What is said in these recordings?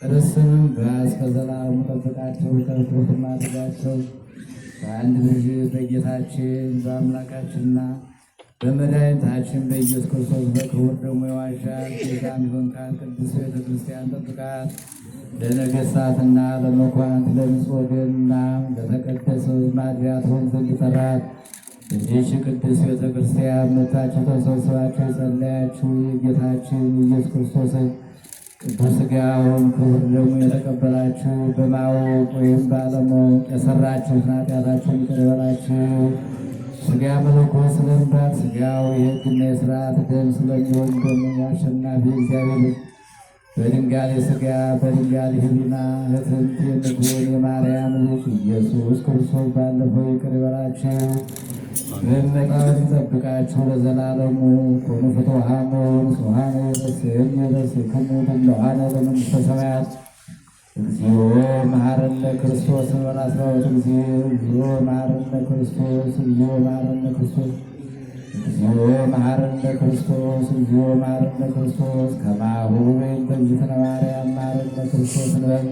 ርስንም በእስከ ዘላለሙ ጠብቃቸው ከክፉ አድርጋቸው። በአንድ ልጅ በጌታችን በአምላካችንና በመድኃኒታችን በኢየሱስ ክርስቶስ በክቡር ደግሞ የዋሻት ጌታን ቢሆን ቃል ቅዱስ ቤተ ክርስቲያን ጠብቃት። ለነገሥታትና ለመኳንንት ለንጹሕ ወገንና ለተቀደሰ ማደሪያ ትሆን ዘንድ ጠራት። በዚህች ቅዱስ ቤተ ክርስቲያን መጥታችሁ ተሰብስባችሁ የጸለያችሁ የጌታችን ኢየሱስ ክርስቶስን ቅዱስ ሥጋውን ክቡር ደሙን የተቀበላችሁ በማወቅ ወይም ባለማወቅ የሰራችሁትን ኃጢአታችሁን ይቅር ይበላችሁ። ሥጋ መለኮት ስለሚባል ሥጋው የሕግና የሥርዓት ደም ስለሚሆን ደግሞ የአሸናፊ እግዚአብሔር በድንጋሌ ሥጋ በድንጋሌ ሕሊና ሕትምት የምትሆን የማርያም ልጅ ኢየሱስ ክርስቶስ ባለፈው ይቅር ይበላችሁ። በመቃወን ይጠብቃችሁ ለዘላለሙ። ኮኑ ፍትሐነ ወንጹሐነ ይረስየን ይረስክሙ ድለዋነ ለመንግሥተ ሰማያት። እግዚኦ መሐረነ ክርስቶስ በ12 ጊዜ እግዚኦ መሐረነ ክርስቶስ እግዚኦ መሐረነ ክርስቶስ እግዚኦ መሐረነ ክርስቶስ እግዚኦ መሐረነ ክርስቶስ ከማሁ በእንተ እግዝእትነ ማርያም መሐረነ ክርስቶስ ንበል።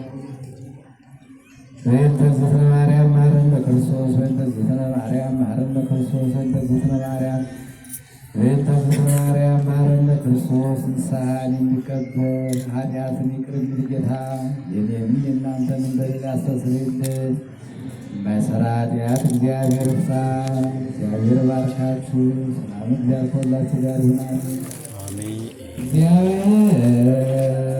በእንተ እግዝእትነ ማርያም መሐረነ ክርስቶስ በእንተ እግዝእትነ ማርያም መሐረነ ክርስቶስ በእንተ እግዝእትነ ማርያም በእንተ እግዝእትነ ማርያም መሐረነ ክርስቶስ። ንስሐን የሚቀበል ኃጢአትን ይቅር የሚል ጌታ የኔንም የእናንተንም በደል ያስተሰርይልን። የማይሠራ ኃጢአት እግዚአብሔር ይፍታ። እግዚአብሔር ባርካችሁ። ሰላም እግዚአብሔር ከሁላችሁ ጋር ይሁን። እግዚአብሔር